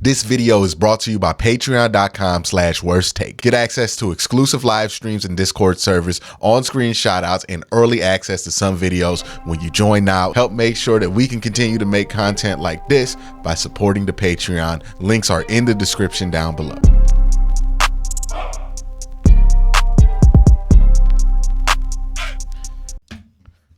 This video is brought to you by patreon.com/worsttake. Get access to exclusive live streams and Discord servers, on-screen shoutouts, and early access to some videos when you join now. Help make sure that we can continue to make content like this by supporting the Patreon. Links are in the description down below.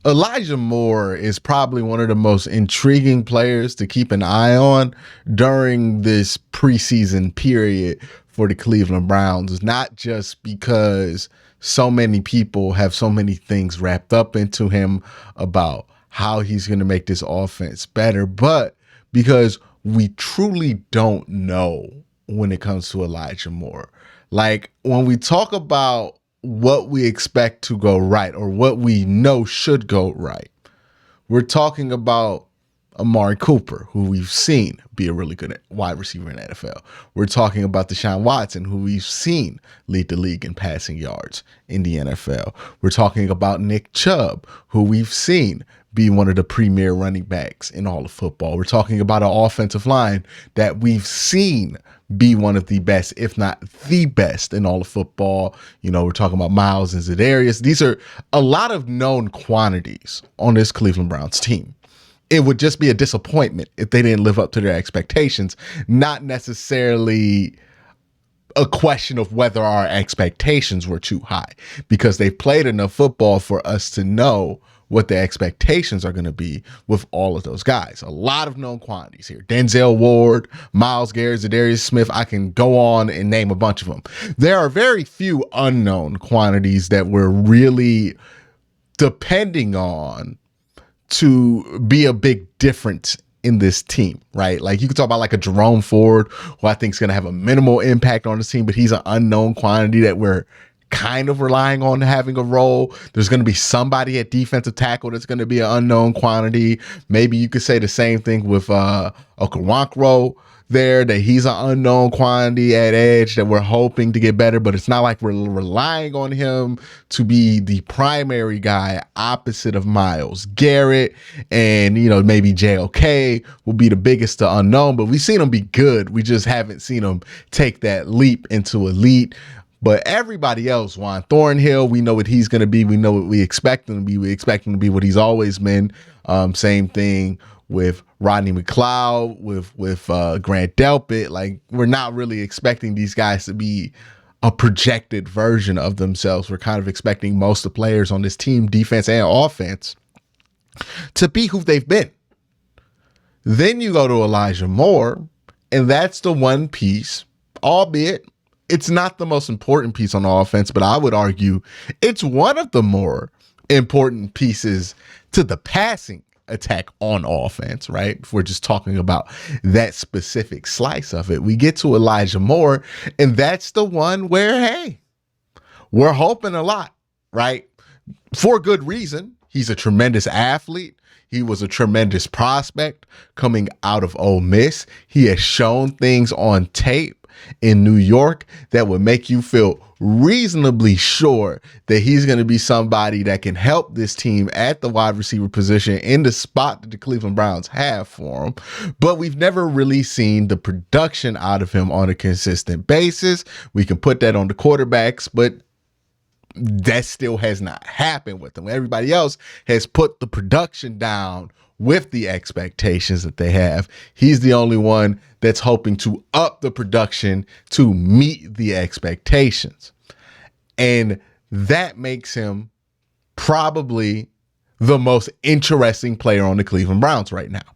Elijah Moore is probably one of the most intriguing players to keep an eye on during this preseason period for the Cleveland Browns, not just because so many people have so many things wrapped up into him about how he's going to make this offense better, but because we truly don't know when it comes to Elijah Moore. Like, when we talk about what we expect to go right or what we know should go right, we're talking about Amari Cooper, who we've seen be a really good wide receiver in the NFL. We're talking about Deshaun Watson, who we've seen lead the league in passing yards in the NFL. We're talking about Nick Chubb, who we've seen be one of the premier running backs in all of football. We're talking about an offensive line that we've seen be one of the best, if not the best, in all of football. You know, we're talking about Miles and Za'Darius. These are a lot of known quantities on this Cleveland Browns team. It would just be a disappointment if they didn't live up to their expectations, not necessarily a question of whether our expectations were too high, because they've played enough football for us to know what the expectations are going to be with all of those guys. A lot of known quantities here. Denzel Ward, Myles Garrett, Za'Darius Smith. I can go on and name a bunch of them. There are very few unknown quantities that we're really depending on to be a big difference in this team, right? Like, you could talk about like a Jerome Ford, who I think is going to have a minimal impact on the team, but he's an unknown quantity that we're kind of relying on having a role. There's going to be somebody at defensive tackle that's going to be an unknown quantity. Maybe you could say the same thing with Okoronkwo there, that he's an unknown quantity at edge that we're hoping to get better, but it's not like we're relying on him to be the primary guy opposite of Myles Garrett. And, you know, maybe JOK will be the biggest to unknown, but we've seen him be good. We just haven't seen him take that leap into elite. But everybody else, Juan Thornhill, we know what he's going to be. We know what we expect him to be. We expect him to be what he's always been. Same thing with Rodney McLeod, with Grant Delpit. Like, we're not really expecting these guys to be a projected version of themselves. We're kind of expecting most of the players on this team, defense and offense, to be who they've been. Then you go to Elijah Moore, and that's the one piece, albeit it's not the most important piece on offense, but I would argue it's one of the more important pieces to the passing attack on offense, right? If we're just talking about that specific slice of it, we get to Elijah Moore, and that's the one where, hey, we're hoping a lot, right? For good reason. He's a tremendous athlete. He was a tremendous prospect coming out of Ole Miss. He has shown things on tape in New York that would make you feel reasonably sure that he's going to be somebody that can help this team at the wide receiver position in the spot that the Cleveland Browns have for him. But we've never really seen the production out of him on a consistent basis. We can put that on the quarterbacks, but that still has not happened with them. Everybody else has put the production down with the expectations that they have. He's the only one that's hoping to up the production to meet the expectations. And that makes him probably the most interesting player on the Cleveland Browns right now,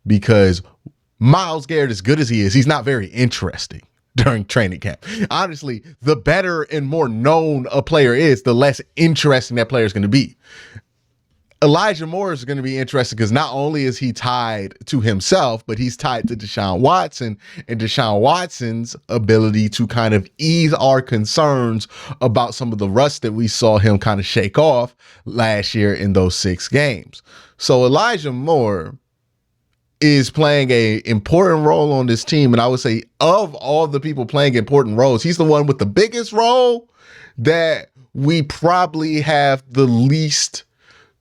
because Myles Garrett, as good as he is, he's not very interesting during training camp. Honestly, the better and more known a player is, the less interesting that player is going to be. Elijah Moore is going to be interesting because not only is he tied to himself, but he's tied to Deshaun Watson, and Deshaun Watson's ability to kind of ease our concerns about some of the rust that we saw him kind of shake off last year in those 6 games. So Elijah Moore is playing an important role on this team. And I would say, of all the people playing important roles, he's the one with the biggest role that we probably have the least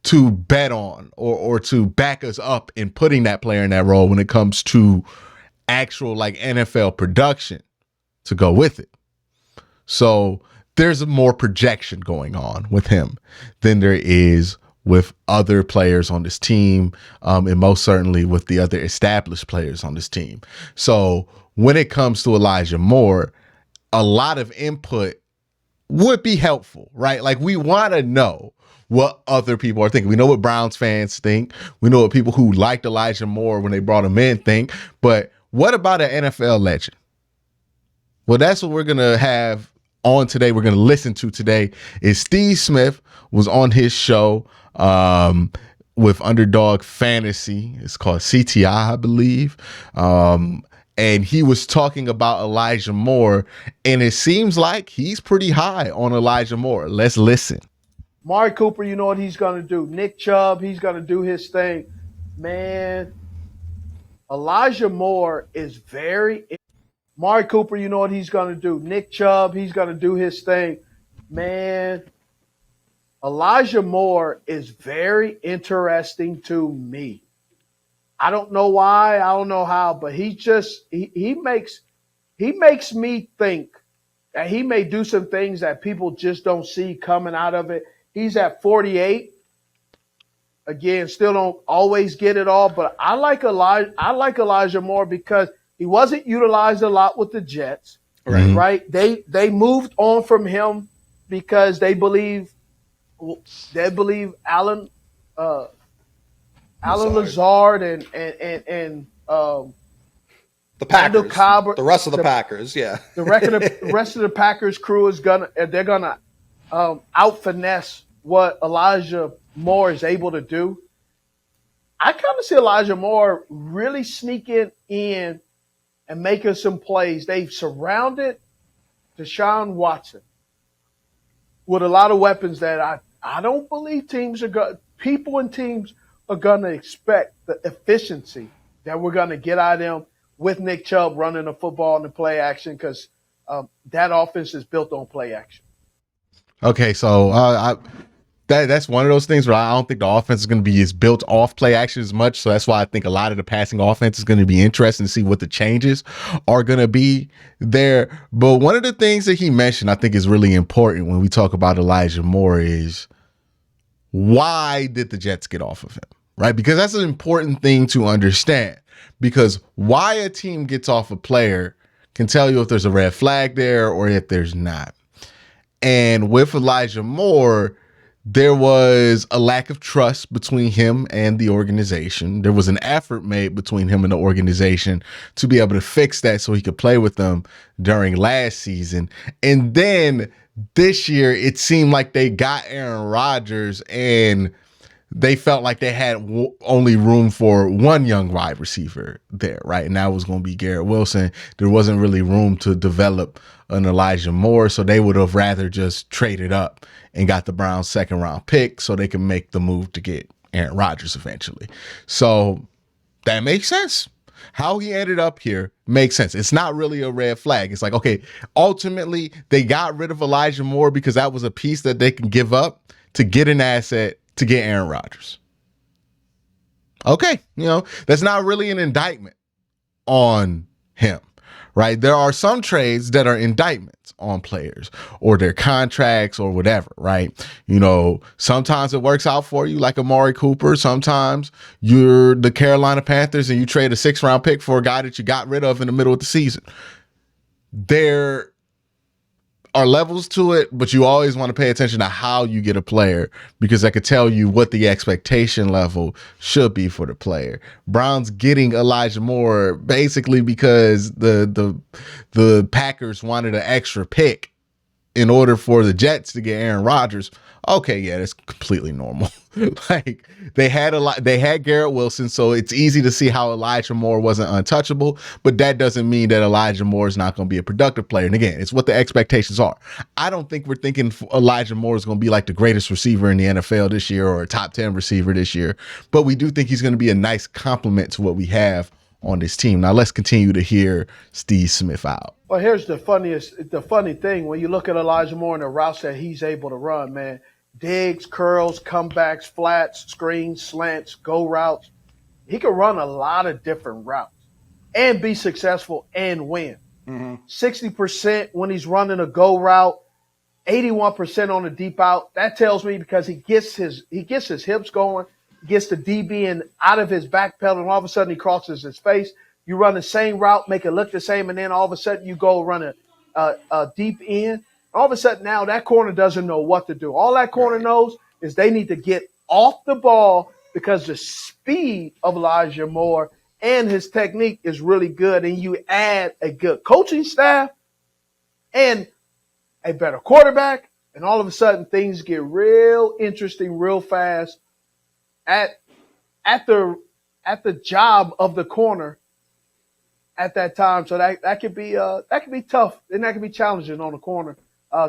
to bet on or to back us up in putting that player in that role when it comes to actual like NFL production to go with it. So there's more projection going on with him than there is with other players on this team, and most certainly with the other established players on this team. So when it comes to Elijah Moore, a lot of input would be helpful, right? Like we want to know what other people are thinking. We know what Browns fans think. We know what people who liked Elijah Moore when they brought him in think. But what about an NFL legend? Well, that's what we're going to have on today. We're going to listen to today is Steve Smith was on his show with Underdog Fantasy. It's called CTI, I believe. And he was talking about Elijah Moore, and it seems like he's pretty high on Elijah Moore. Let's listen. Amari Cooper, you know what he's going to do. Nick Chubb, he's going to do his thing. Man, Elijah Moore is very – Amari Cooper, you know what he's going to do. Nick Chubb, he's going to do his thing. Man, Elijah Moore is very interesting to me. I don't know why, I don't know how, but he makes me think that he may do some things that people just don't see coming out of it. He's at 48. Again, still don't always get it all, but I like Elijah Moore because he wasn't utilized a lot with the Jets. Right? They moved on from him because they believe Alan Lazard and the Packers, Cobb, the rest of the Packers, yeah. The rest of the Packers crew they're gonna out finesse what Elijah Moore is able to do. I kind of see Elijah Moore really sneaking in and making some plays. They've surrounded Deshaun Watson with a lot of weapons that I don't believe people and teams are going to expect the efficiency that we're going to get out of them with Nick Chubb running the football in the play action because that offense is built on play action. Okay, so that's one of those things where I don't think the offense is going to be as built off play action as much. So that's why I think a lot of the passing offense is going to be interesting to see what the changes are going to be there. But one of the things that he mentioned I think is really important when we talk about Elijah Moore is why did the Jets get off of him? Right? Because that's an important thing to understand. Because why a team gets off a player can tell you if there's a red flag there or if there's not. And with Elijah Moore, there was a lack of trust between him and the organization. There was an effort made between him and the organization to be able to fix that so he could play with them during last season. And then this year, it seemed like they got Aaron Rodgers and they felt like they had only room for one young wide receiver there, right? And that was going to be Garrett Wilson. There wasn't really room to develop an Elijah Moore, so they would have rather just traded up and got the Browns' second round pick so they can make the move to get Aaron Rodgers eventually. So that makes sense. How he ended up here makes sense. It's not really a red flag. It's like, okay, ultimately they got rid of Elijah Moore because that was a piece that they can give up to get an asset to get Aaron Rodgers. Okay, that's not really an indictment on him, right? There are some trades that are indictments on players or their contracts or whatever, right? Sometimes it works out for you like Amari Cooper. Sometimes you're the Carolina Panthers and you trade a 6th round pick for a guy that you got rid of in the middle of the season. There are levels to it, but you always want to pay attention to how you get a player because that could tell you what the expectation level should be for the player. Browns getting Elijah Moore basically because the Packers wanted an extra pick in order for the Jets to get Aaron Rodgers. Okay, yeah, that's completely normal. Like they had Garrett Wilson, so it's easy to see how Elijah Moore wasn't untouchable, but that doesn't mean that Elijah Moore is not going to be a productive player. And again, it's what the expectations are. I don't think we're thinking Elijah Moore is going to be like the greatest receiver in the NFL this year or a top 10 receiver this year, but we do think he's going to be a nice complement to what we have on this team. Now let's continue to hear Steve Smith out. Well, here's the funny thing. When you look at Elijah Moore and the routes that he's able to run, man, digs, curls, comebacks, flats, screens, slants, go routes. He can run a lot of different routes. and be successful and win. 60% when he's running a go route, 81% on the deep out. That tells me because he gets his hips going, gets the DB and out of his back pedal, and all of a sudden he crosses his face. You run the same route, make it look the same, and then all of a sudden you go run a deep end. All of a sudden now that corner doesn't know what to do. All that corner knows is they need to get off the ball because the speed of Elijah Moore and his technique is really good. And you add a good coaching staff and a better quarterback, and all of a sudden things get real interesting real fast at the job of the corner at that time. So that could be tough, and that could be challenging on the corner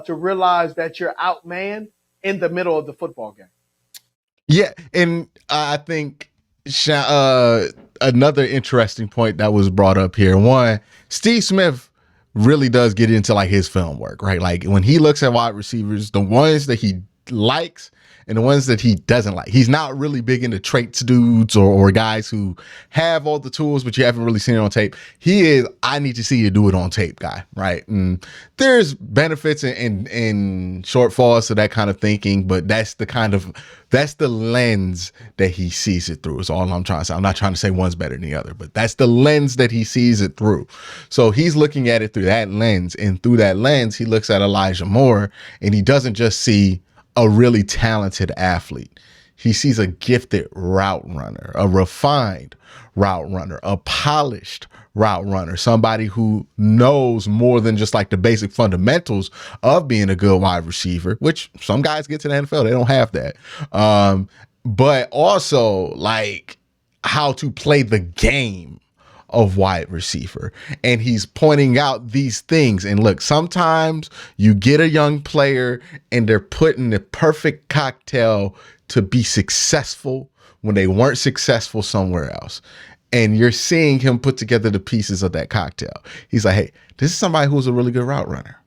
to realize that you're outmanned in the middle of the football game. Yeah, and I think another interesting point that was brought up here. One, Steve Smith really does get into like his film work, right? Like when he looks at wide receivers, the ones that he likes and the ones that he doesn't like. He's not really big into traits dudes or guys who have all the tools, but you haven't really seen it on tape. He is, I need to see you do it on tape guy, right? And there's benefits and shortfalls to that kind of thinking, but that's the lens that he sees it through is all I'm trying to say. I'm not trying to say one's better than the other, but that's the lens that he sees it through. So he's looking at it through that lens, and through that lens, he looks at Elijah Moore and he doesn't just see a really talented athlete. He sees a gifted route runner, a refined route runner, a polished route runner, somebody who knows more than just like the basic fundamentals of being a good wide receiver, which some guys get to the NFL, they don't have that. But also like how to play the game of wide receiver. And he's pointing out these things. And look, sometimes you get a young player and they're put in the perfect cocktail to be successful when they weren't successful somewhere else. And you're seeing him put together the pieces of that cocktail. He's like, hey, this is somebody who's a really good route runner.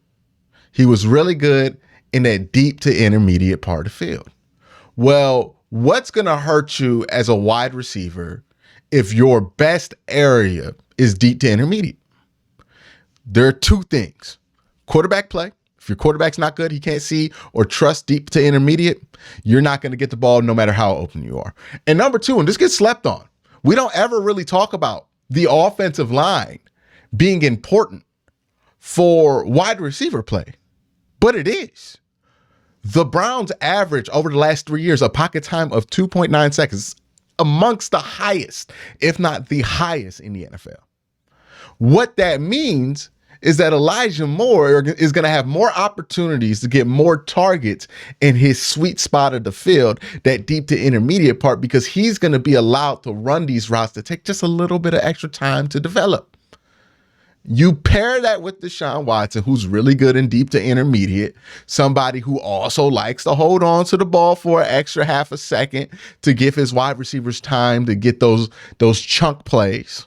He was really good in that deep to intermediate part of the field. Well, what's going to hurt you as a wide receiver if your best area is deep to intermediate? There are two things. Quarterback play. If your quarterback's not good, he can't see or trust deep to intermediate, you're not going to get the ball no matter how open you are. And number two, and this gets slept on, we don't ever really talk about the offensive line being important for wide receiver play, but it is. The Browns average over the last 3 years a pocket time of 2.9 seconds, amongst the highest, if not the highest in the NFL. What that means is that Elijah Moore is going to have more opportunities to get more targets in his sweet spot of the field, that deep to intermediate part, because he's going to be allowed to run these routes that take just a little bit of extra time to develop. You pair that with Deshaun Watson, who's really good in deep to intermediate, somebody who also likes to hold on to the ball for an extra half a second to give his wide receivers time to get those chunk plays.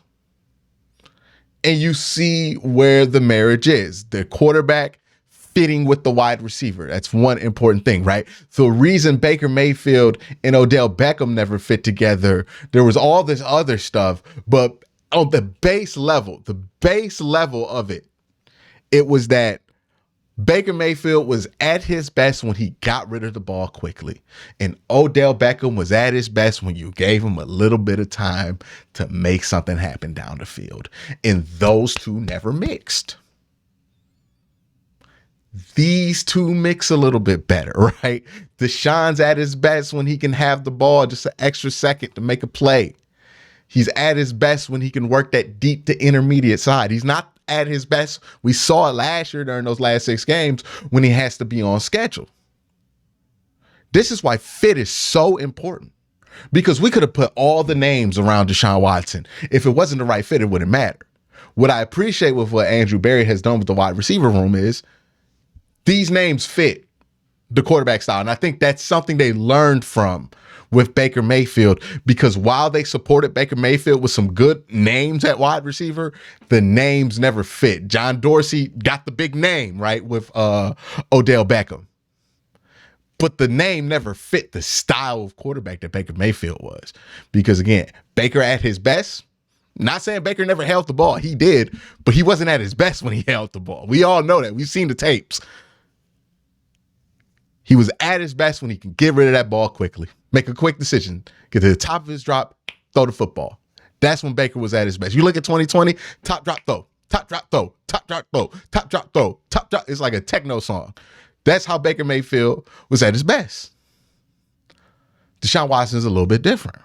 And you see where the marriage is. The quarterback fitting with the wide receiver. That's one important thing, right? The reason Baker Mayfield and Odell Beckham never fit together, there was all this other stuff, but on the base level of it, it was that Baker Mayfield was at his best when he got rid of the ball quickly. And Odell Beckham was at his best when you gave him a little bit of time to make something happen down the field. And those two never mixed. These two mix a little bit better, right? Deshaun's at his best when he can have the ball just an extra second to make a play. He's at his best when he can work that deep to intermediate side. He's not at his best. We saw it last year during those last 6 games when he has to be on schedule. This is why fit is so important, because we could have put all the names around Deshaun Watson. If it wasn't the right fit, it wouldn't matter. What I appreciate with what Andrew Berry has done with the wide receiver room is these names fit the quarterback style. And I think that's something they learned from with Baker Mayfield, because while they supported Baker Mayfield with some good names at wide receiver, the names never fit. John Dorsey got the big name, right, with Odell Beckham. But the name never fit the style of quarterback that Baker Mayfield was. Because again, Baker at his best Not saying Baker never held the ball. He did, but he wasn't at his best when he held the ball. We all know that. We've seen the tapes. He was at his best when he can get rid of that ball quickly, make a quick decision, get to the top of his drop, throw the football. That's when Baker was at his best. You look at 2020, top drop throw, top drop throw, top drop throw, top drop throw, top drop. It's like a techno song. That's how Baker Mayfield was at his best. Deshaun Watson is a little bit different.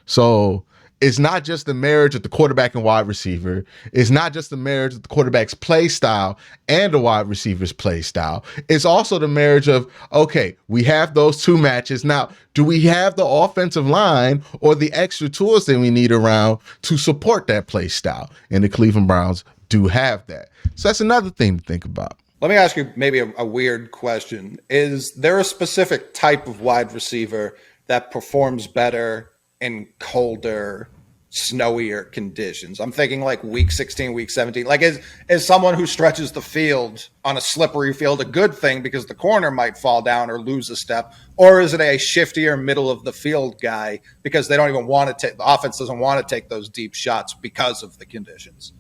So it's not just the marriage of the quarterback and wide receiver. It's not just the marriage of the quarterback's play style and the wide receiver's play style. It's also the marriage of, okay, we have those two matches. Now, do we have the offensive line or the extra tools that we need around to support that play style? And the Cleveland Browns do have that. So that's another thing to think about. Let me ask you maybe a weird question. Is there a specific type of wide receiver that performs better in colder, snowier conditions? I'm thinking like week 16, week 17. Like is someone who stretches the field on a slippery field a good thing because the corner might fall down or lose a step? Or is it a shiftier middle of the field guy because they don't even want to take, the offense doesn't want to take those deep shots because of the conditions?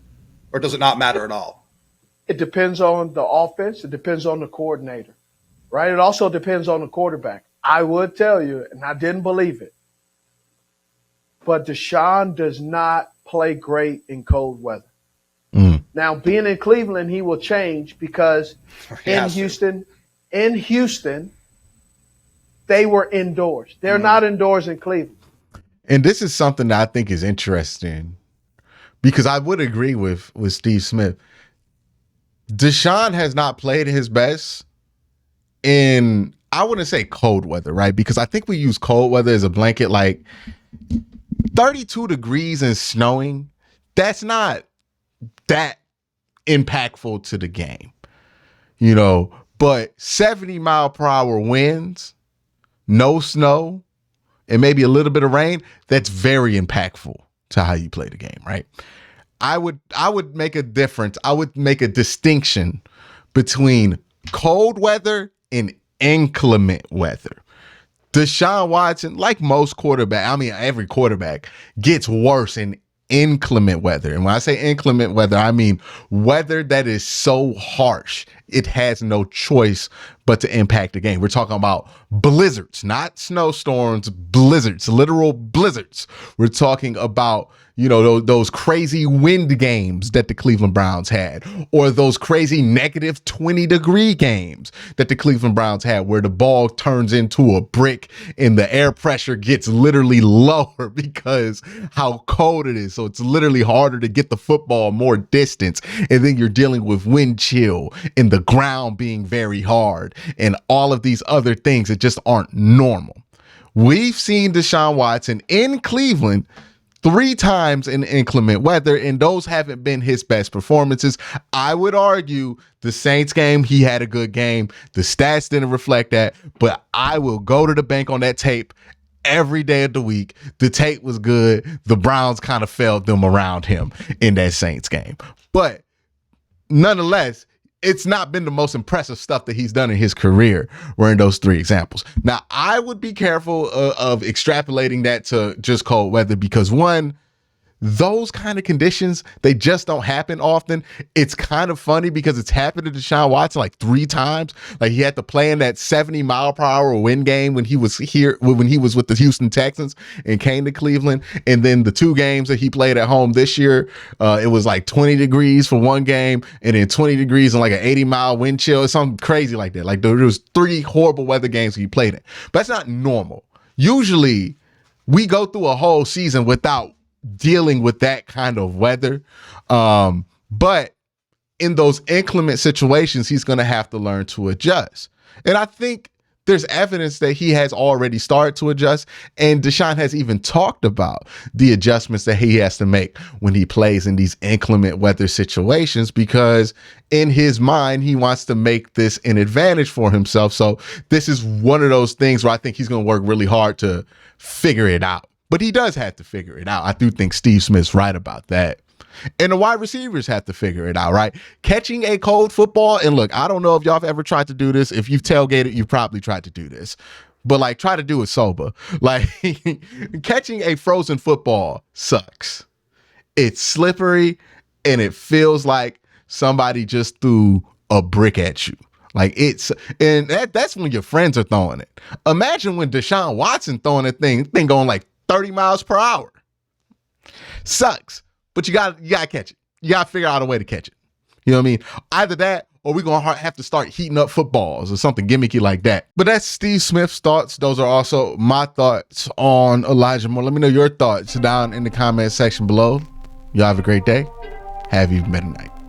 Or does it not matter at all? It depends on the offense. It depends on the coordinator, right? It also depends on the quarterback. I would tell you, and I didn't believe it, but Deshaun does not play great in cold weather. Now, being in Cleveland, he will change because in Houston, they were indoors. They're not indoors in Cleveland. And this is something that I think is interesting because I would agree with Steve Smith. Deshaun has not played his best in, I wouldn't say cold weather, right? Because I think we use cold weather as a blanket, like 32 degrees and snowing. That's not that impactful to the game, you know, but 70-mile-per-hour winds, no snow, and maybe a little bit of rain, that's very impactful to how you play the game, right? I would make a difference. I would make a distinction between cold weather and inclement weather. Deshaun Watson, like most quarterbacks, I mean, every quarterback gets worse in inclement weather. And when I say inclement weather, I mean weather that is so harsh, it has no choice but to impact the game. We're talking about blizzards, not snowstorms, blizzards, literal blizzards. We're talking about, you know, those crazy wind games that the Cleveland Browns had, or those crazy negative 20-degree games that the Cleveland Browns had where the ball turns into a brick and the air pressure gets literally lower because how cold it is. So it's literally harder to get the football more distance. And then you're dealing with wind chill and the ground being very hard and all of these other things that just aren't normal. We've seen Deshaun Watson in Cleveland 3 times in inclement weather, and those haven't been his best performances. I would argue the Saints game, he had a good game. The stats didn't reflect that, but I will go to the bank on that tape every day of the week. The tape was good. The Browns kind of failed them around him in that Saints game. But nonetheless, it's not been the most impressive stuff that he's done in his career were in those 3 examples. Now, I would be careful of extrapolating that to just cold weather because, one, those kind of conditions, they just don't happen often. It's kind of funny because it's happened to Deshaun Watson like 3 times. Like he had to play in that 70-mile-per-hour wind game when he was here, when he was with the Houston Texans and came to Cleveland. And then the 2 games that he played at home this year, it was like 20 degrees for one game and then 20 degrees and like an 80-mile wind chill or something crazy like that. Like there was 3 horrible weather games he played in. But that's not normal. Usually we go through a whole season without dealing with that kind of weather. But in those inclement situations, he's going to have to learn to adjust. And I think there's evidence that he has already started to adjust. And Deshaun has even talked about the adjustments that he has to make when he plays in these inclement weather situations, because in his mind, he wants to make this an advantage for himself. So this is one of those things where I think he's going to work really hard to figure it out. But he does have to figure it out. I do think Steve Smith's right about that. And the wide receivers have to figure it out, right? Catching a cold football, and look, I don't know if y'all have ever tried to do this. If you've tailgated, you've probably tried to do this. But like, try to do it sober. Like, catching a frozen football sucks. It's slippery and it feels like somebody just threw a brick at you. Like and that's when your friends are throwing it. Imagine when Deshaun Watson throwing a thing going like 30 miles per hour. Sucks, but you gotta catch it. You gotta figure out a way to catch it. You know what I mean? Either that or we're going to have to start heating up footballs or something gimmicky like that. But that's Steve Smith's thoughts. Those are also my thoughts on Elijah Moore. Let me know your thoughts down in the comment section below. Y'all have a great day. Have even better night.